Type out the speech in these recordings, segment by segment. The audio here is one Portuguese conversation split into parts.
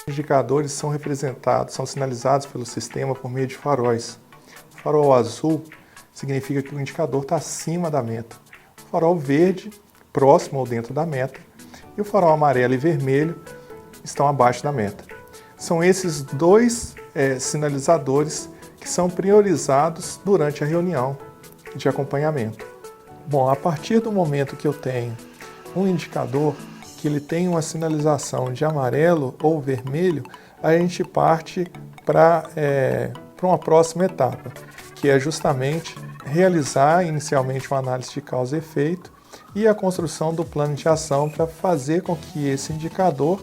Indicadores são representados, são sinalizados pelo sistema por meio de faróis. O farol azul significa que o indicador está acima da meta. O farol verde, próximo ou dentro da meta. E o farol amarelo e vermelho estão abaixo da meta. São esses dois sinalizadores que são priorizados durante a reunião de acompanhamento. Bom, a partir do momento que eu tenho um indicador que ele tem uma sinalização de amarelo ou vermelho, a gente parte para uma próxima etapa, que é justamente realizar inicialmente uma análise de causa e efeito e a construção do plano de ação para fazer com que esse indicador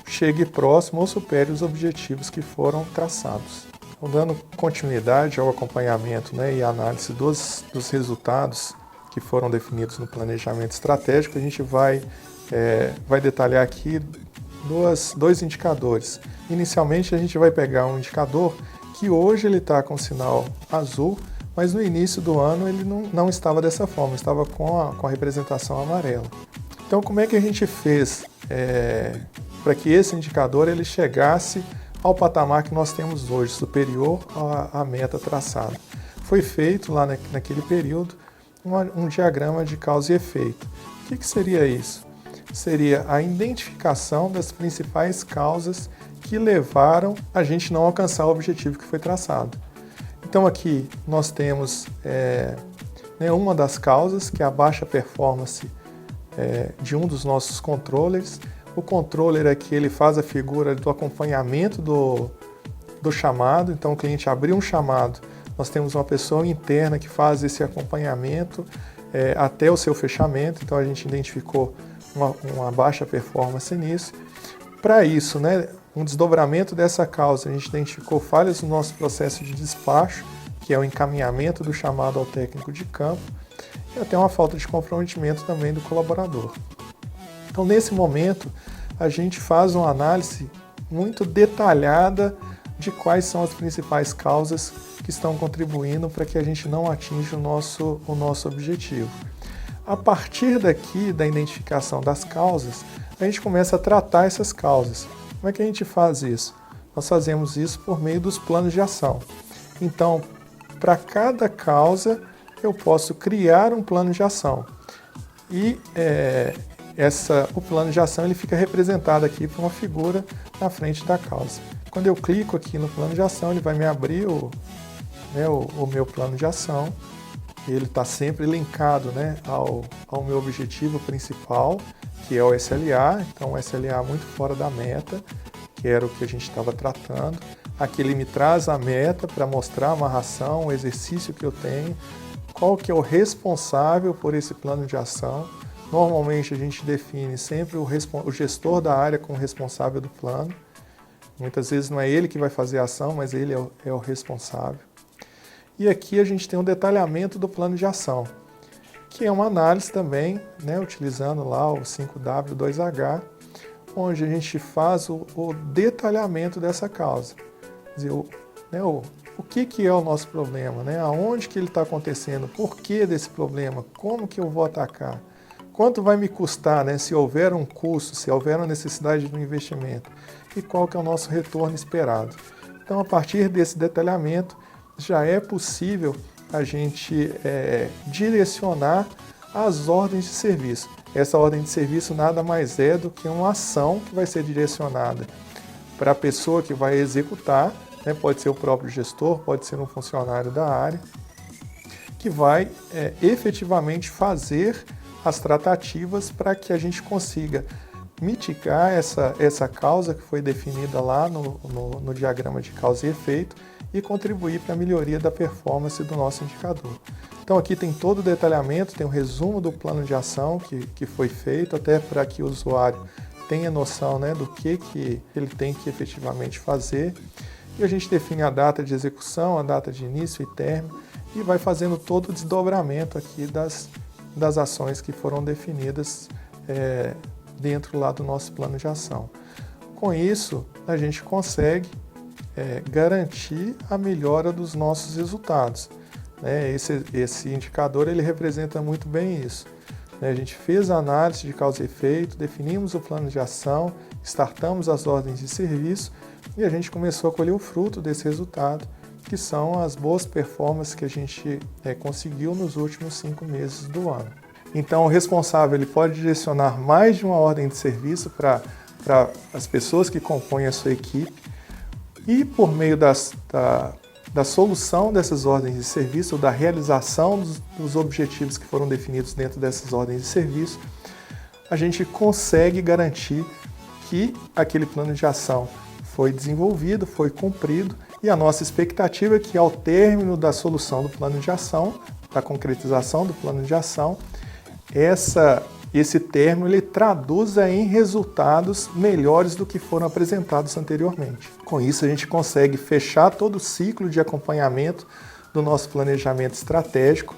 chegue próximo ou supere os objetivos que foram traçados. Então, dando continuidade ao acompanhamento e análise dos resultados que foram definidos no planejamento estratégico, a gente vai detalhar aqui dois indicadores. Inicialmente, a gente vai pegar um indicador que hoje ele está com sinal azul, mas no início do ano ele não estava dessa forma, estava com a representação amarela. Então, como é que a gente fez para que esse indicador ele chegasse ao patamar que nós temos hoje, superior à meta traçada? Foi feito lá naquele período um diagrama de causa e efeito. O que seria isso? Seria a identificação das principais causas que levaram a gente não alcançar o objetivo que foi traçado. Então aqui nós temos uma das causas, que é a baixa performance de um dos nossos controllers. O controller aqui ele faz a figura do acompanhamento do chamado. Então o cliente abriu um chamado, nós temos uma pessoa interna que faz esse acompanhamento até o seu fechamento. Então a gente identificou uma baixa performance nisso. Para isso, um desdobramento dessa causa, a gente identificou falhas no nosso processo de despacho, que é o encaminhamento do chamado ao técnico de campo, e até uma falta de comprometimento também do colaborador. Então, nesse momento, a gente faz uma análise muito detalhada de quais são as principais causas que estão contribuindo para que a gente não atinja o nosso objetivo. A partir daqui, da identificação das causas, a gente começa a tratar essas causas. Como é que a gente faz isso? Nós fazemos isso por meio dos planos de ação. Então, para cada causa, eu posso criar um plano de ação. E o plano de ação ele fica representado aqui por uma figura na frente da causa. Quando eu clico aqui no plano de ação, ele vai me abrir o meu plano de ação. Ele está sempre linkado ao meu objetivo principal, que é o SLA. Então, o SLA muito fora da meta, que era o que a gente estava tratando. Aqui ele me traz a meta para mostrar a amarração, o exercício que eu tenho, qual que é o responsável por esse plano de ação. Normalmente a gente define sempre o gestor da área como responsável do plano. Muitas vezes não é ele que vai fazer a ação, mas ele é o responsável. E aqui a gente tem um detalhamento do plano de ação, que é uma análise também, utilizando lá o 5W2H, onde a gente faz o detalhamento dessa causa. Quer dizer, o que é o nosso problema, aonde que ele está acontecendo, por que desse problema, como que eu vou atacar, quanto vai me custar, se houver um custo, se houver uma necessidade de um investimento, e qual que é o nosso retorno esperado. Então, a partir desse detalhamento, já é possível a gente direcionar as ordens de serviço. Essa ordem de serviço nada mais é do que uma ação que vai ser direcionada para a pessoa que vai executar, pode ser o próprio gestor, pode ser um funcionário da área, que vai efetivamente fazer as tratativas para que a gente consiga mitigar essa causa que foi definida lá no diagrama de causa e efeito e contribuir para a melhoria da performance do nosso indicador. Então aqui tem todo o detalhamento, tem um resumo do plano de ação que foi feito, até para que o usuário tenha noção do que ele tem que efetivamente fazer. E a gente define a data de execução, a data de início e término, e vai fazendo todo o desdobramento aqui das ações que foram definidas dentro lá do nosso plano de ação. Com isso, a gente consegue garantir a melhora dos nossos resultados. Esse indicador ele representa muito bem isso. A gente fez a análise de causa e efeito, definimos o plano de ação, startamos as ordens de serviço e a gente começou a colher o fruto desse resultado, que são as boas performances que a gente conseguiu nos últimos 5 meses do ano. Então, o responsável ele pode direcionar mais de uma ordem de serviço para as pessoas que compõem a sua equipe e, por meio da solução dessas ordens de serviço, ou da realização dos objetivos que foram definidos dentro dessas ordens de serviço, a gente consegue garantir que aquele plano de ação foi desenvolvido, foi cumprido, e a nossa expectativa é que, ao término da solução do plano de ação, da concretização do plano de ação, esse termo ele traduza em resultados melhores do que foram apresentados anteriormente. Com isso, a gente consegue fechar todo o ciclo de acompanhamento do nosso planejamento estratégico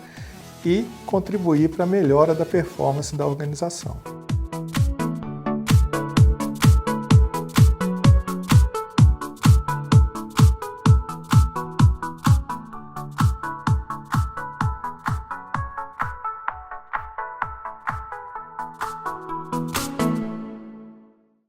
e contribuir para a melhora da performance da organização.